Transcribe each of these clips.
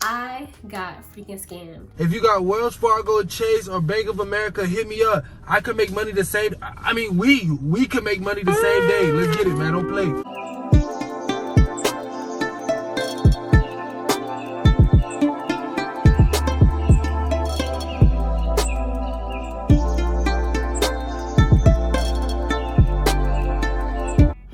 I got freaking scammed. If you got Wells Fargo, Chase, or Bank of America, hit me up. I could make money the same. I mean, we could make money the same day. Let's get it, man. Don't play.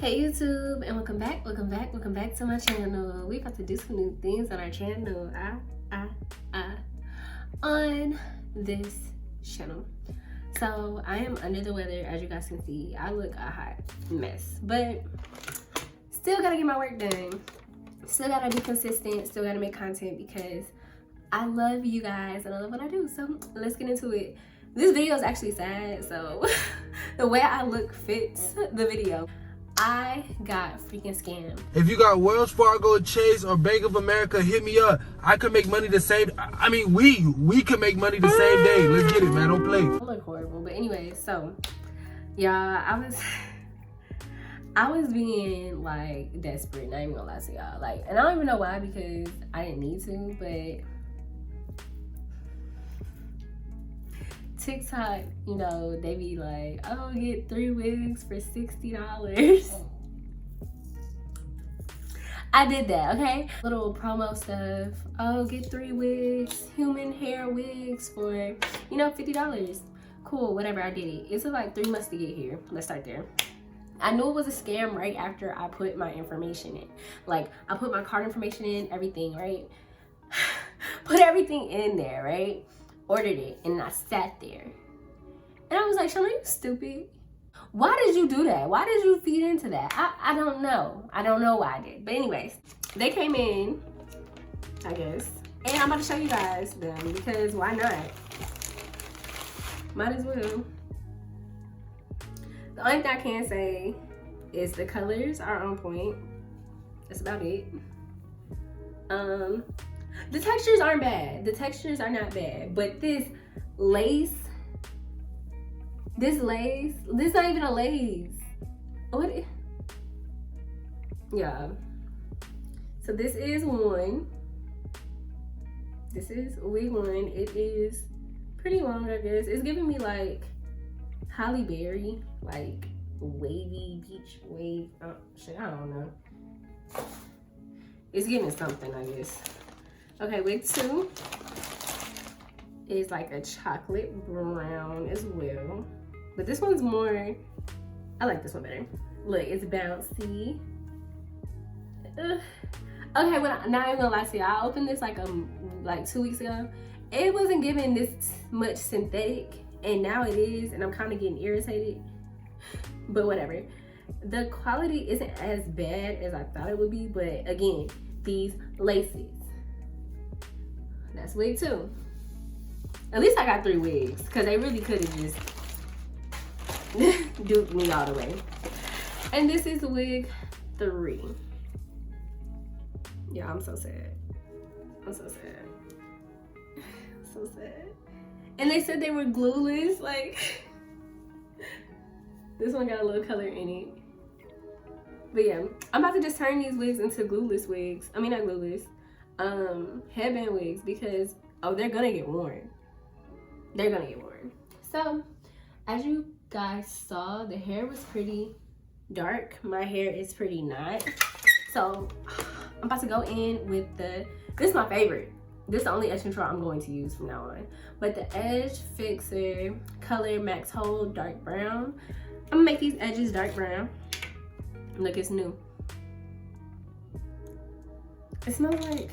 Hey YouTube, and welcome back to my channel. We about to do some new things on our channel. On this channel. So I am under the weather, as you guys can see. I look a hot mess, but still gotta get my work done. Still gotta be consistent, still gotta make content because I love you guys and I love what I do. So let's get into it. This video is actually sad, so the way I look fits the video. I got freaking scammed. If you got Wells Fargo, Chase, or Bank of America, hit me up. I could make money the same. I mean, we could make money the same day. Let's get it, man. Don't play. I look horrible, but anyway, so y'all, I was being like desperate. Not even gonna lie to y'all. Like, and I don't even know why because I didn't need to, but TikTok, you know, they be like, oh, get 3 wigs for $60. I did that, okay? Little promo stuff. Oh, get 3 wigs, human hair wigs for, you know, $50. Cool, whatever, I did it. It took like 3 months to get here. Let's start there. I knew it was a scam right after I put my information in. Like, I put my card information in, everything, right? Put everything in there, right? Ordered it, and I sat there. And I was like, Shawn, are you stupid? Why did you do that? Why did you feed into that? I don't know. I don't know why I did. But anyways, they came in, I guess. And I'm about to show you guys them because why not? Might as well. The only thing I can say is the colors are on point. That's about it. The textures aren't bad. The textures are not bad. But this lace, this not even a lace. What? Yeah. So this is one. This is wig one. It is pretty long, I guess. It's giving me like Halle Berry, like wavy beach wave. Oh, shit, I don't know. It's giving something, I guess. Okay, wig 2 is like a chocolate brown as well. But this one's more, I like this one better. Look, it's bouncy. Ugh. Okay, well, now I'm gonna lie to you. I opened this like 2 weeks ago. It wasn't giving this much synthetic, and now it is, and I'm kind of getting irritated. But whatever. The quality isn't as bad as I thought it would be, but again, these laces. That's wig 2. At least I got 3 wigs, because they really could have just duped me all the way. And this is wig 3. Yeah, I'm so sad. I'm so sad. So sad. And they said they were glueless. Like, this one got a little color in it. But yeah, I'm about to just turn these wigs into glueless wigs. I mean, not glueless. Headband wigs because, oh, they're gonna get worn. They're gonna get worn. So, as you guys saw, the hair was pretty dark. My hair is pretty not. So, I'm about to go in with this is my favorite. This is the only edge control I'm going to use from now on. But the Edge Fixer Color Max Hold Dark Brown. I'm gonna make these edges dark brown. Look, it's new. It smells like,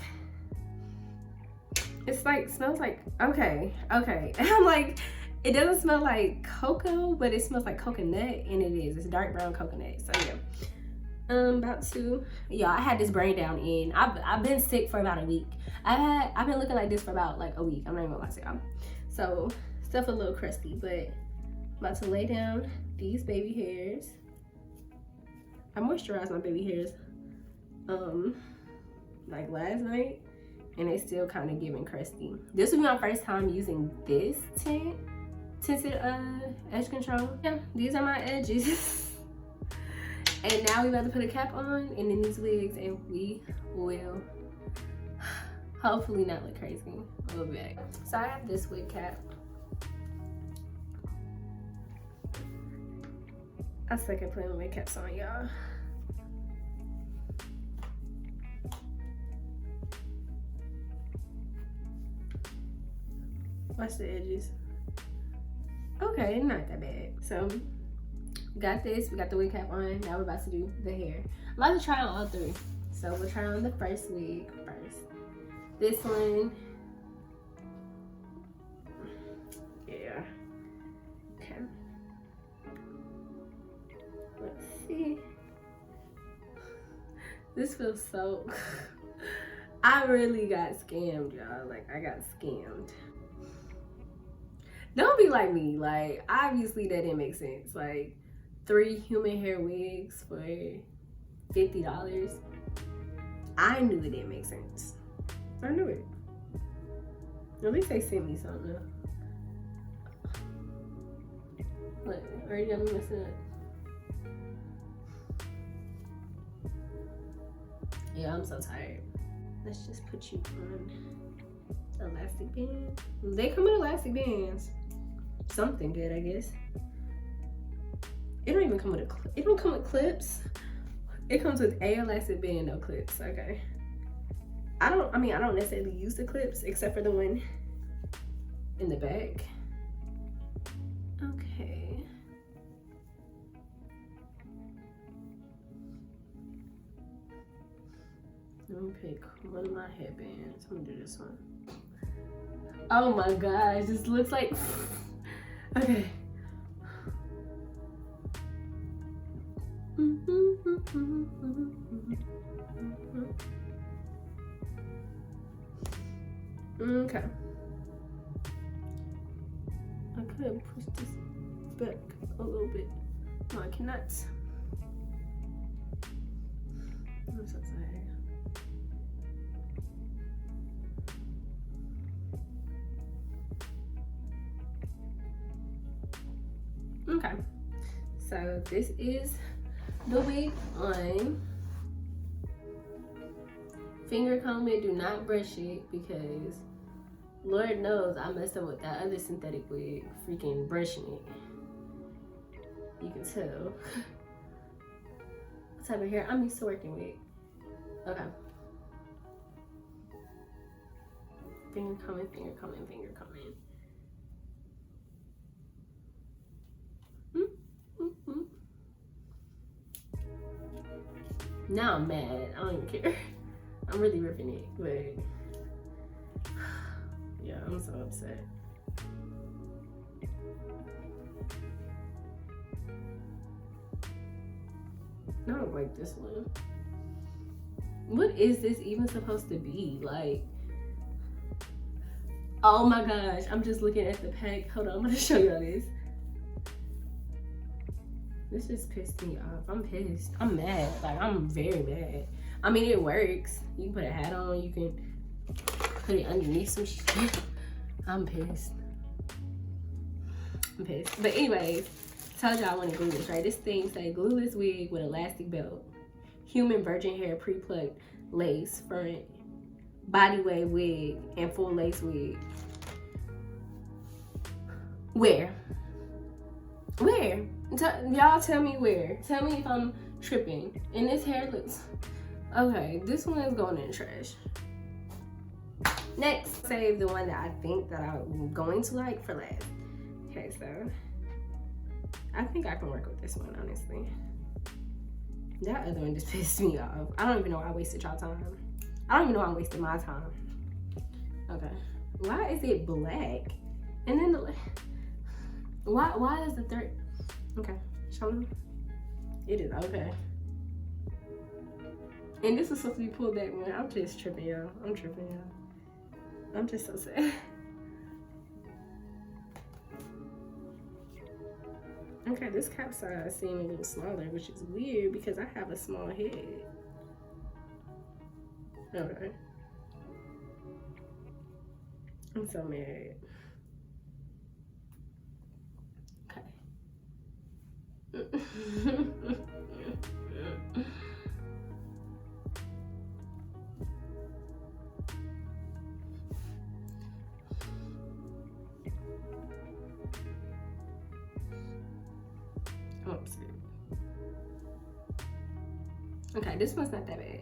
smells like, okay. And I'm like, it doesn't smell like cocoa, but it smells like coconut, and it is. It's dark brown coconut, so yeah. About to, yeah, I had this brain down in. I've been sick for about a week. I've been looking like this for about like a week. I'm not even gonna lie to y'all. So, stuff a little crusty, but I'm about to lay down these baby hairs. I moisturized my baby hairs, like last night, and it's still kind of giving crusty. This will be my first time using this tinted edge control. Yeah, these are my edges. And now we about to put a cap on and then these wigs, and we will Hopefully not look crazy. We'll be back. So I have this wig cap. I suck at putting wig caps on, y'all. Watch the edges. Okay, not that bad. So, got this. We got the wig cap on. Now we're about to do the hair. I'm about to try on all three. So, we'll try on the first wig first. This one. Yeah. Okay. Let's see. This feels so... I really got scammed, y'all. Like, I got scammed. Don't be like me. Like, obviously that didn't make sense. Like, 3 human hair wigs for $50. I knew it didn't make sense. I knew it. At least they sent me something. What? Already got me messing up. Yeah, I'm so tired. Let's just put you on elastic band. They come with elastic bands. Something good, I guess. It don't even come with it don't come with clips. It comes with a elastic band, no clips. Okay. I don't necessarily use the clips except for the one in the back. Okay. Let me pick one of my headbands. I'm gonna do this one. Oh my gosh, this looks like... Okay. Okay. I could push this back a little bit. No, I cannot. I'm so tired. Okay, so this is the wig on. Finger comb it, do not brush it because Lord knows I messed up with that other synthetic wig, freaking brushing it. You can tell. What type of hair I'm used to working with. Okay. Finger combing, finger combing, finger combing. Now I'm mad. I don't even care. I'm really ripping it, but yeah, I'm so upset. I don't like this one. What is this even supposed to be? Like, oh my gosh, I'm just looking at the pack. Hold on, I'm gonna show y'all this. This just pissed me off. I'm pissed. I'm mad. Like, I'm very mad. I mean, it works. You can put a hat on. You can put it underneath some shit. I'm pissed. I'm pissed. But anyways, told y'all I want to glue this, right? This thing say glueless wig with elastic belt. Human virgin hair pre-plucked lace front. Body wave wig and full lace wig. Where? Where? Y'all tell me where. Tell me if I'm tripping. And this hair looks... Okay, this one is going in the trash. Next, save the one that I think that I'm going to like for last. Okay, so I think I can work with this one, honestly. That other one just pissed me off. I don't even know why I wasted y'all time. I don't even know why I wasted my time. Okay. Why is it black? And then the... Why is the third... Okay, show me. It is okay. And this is supposed to be pulled back, man. I'm just tripping, y'all. I'm tripping, y'all. I'm just so sad. Okay, this cap size seems a little smaller, which is weird because I have a small head. Okay. I'm so mad. Okay, this one's not that bad.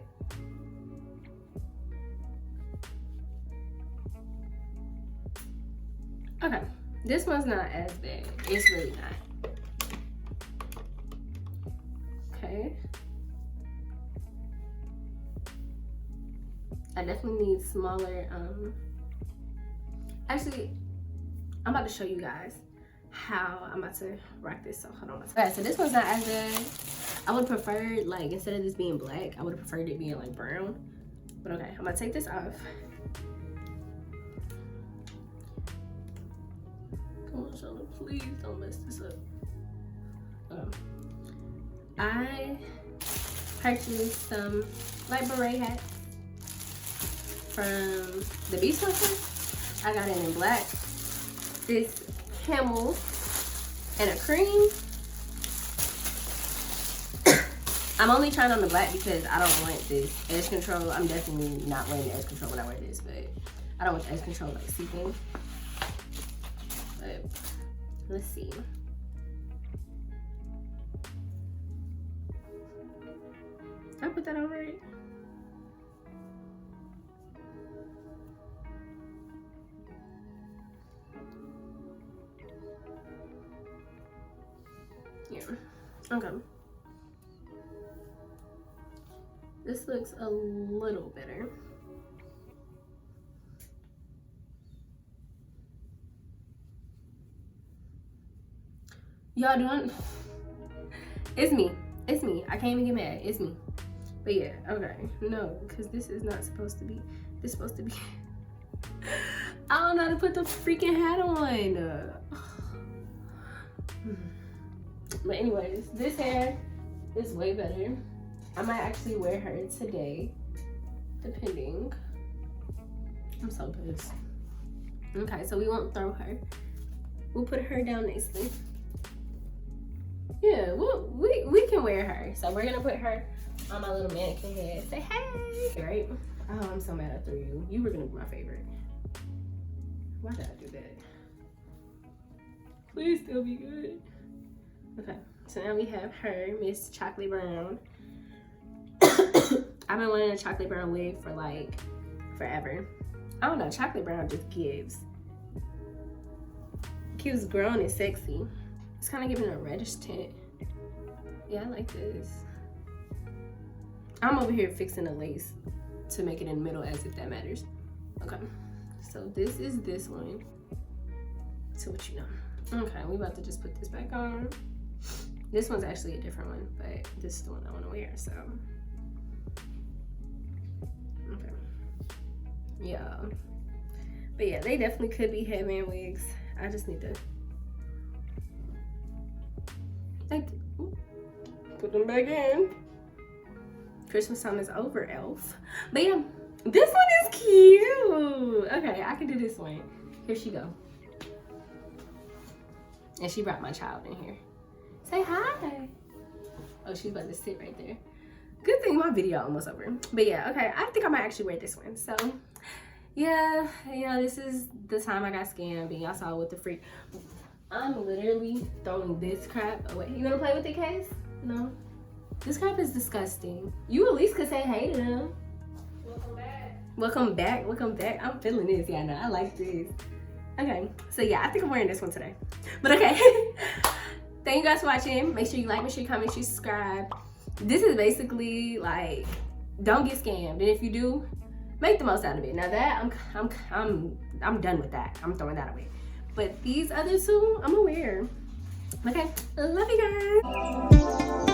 Okay, this one's not as bad. It's really not. Okay. I definitely need smaller, actually, I'm about to show you guys how I'm about to rock this, so hold on. Okay, so this one's not as bad. I would have preferred, like, instead of this being black, I would have preferred it being like brown. But okay, I'm gonna take this off. Come on, Shawn, please don't mess this up. I purchased some light beret hats from the Beach Cluster. I got it in black, this camel, and a cream. I'm only trying on the black because I don't want this edge control. I'm definitely not wearing the edge control when I wear this, but I don't want the edge control like seeping. But let's see. Did I put that on right? Yeah. Okay. This looks a little better. Y'all doing? It's me. It's me. I can't even get mad. It's me. But yeah, okay. No, because this is not supposed to be. This is supposed to be. I don't know how to put the freaking hat on. But anyways, this hair is way better. I might actually wear her today, depending. I'm so pissed. Okay, so we won't throw her. We'll put her down nicely. Yeah, we can wear her. So we're gonna put her on my little mannequin head. Say hey, right? Oh, I'm so mad I threw you. You were gonna be my favorite. Why did I do that? Please still be good. Okay, so now we have her, Miss Chocolate Brown. I've been wanting a chocolate brown wig for like forever. I don't know, chocolate brown just gives grown and sexy. It's kind of giving a reddish tint. Yeah, I like this. I'm over here fixing the lace to make it in the middle as if that matters. Okay, so this is this one. So what you know. Okay, we about to just put this back on. This one's actually a different one, but this is the one I want to wear, so. Okay. Yeah. But yeah, they definitely could be headband wigs. I just need to put them back in. Christmas time is over, elf. But yeah, this one is cute. Okay, I can do this one. Here she go. And she brought my child in here. Say hi. Oh, she's about to sit right there. Good thing my video almost over. But yeah, okay, I think I might actually wear this one. So yeah, this is the time I got scammed and y'all saw with the freak. I'm literally throwing this crap away. You wanna play with the case? No? This crap is disgusting. You at least could say hey to them. Welcome back. Welcome back, welcome back. I'm feeling this, yeah, no, I like this. Okay, so yeah, I think I'm wearing this one today. But okay, thank you guys for watching. Make sure you like, make sure you comment, make sure you subscribe. This is basically like, don't get scammed. And if you do, make the most out of it. Now that, I'm done with that. I'm throwing that away. But these other two, I'm gonna wear. Okay, love you guys.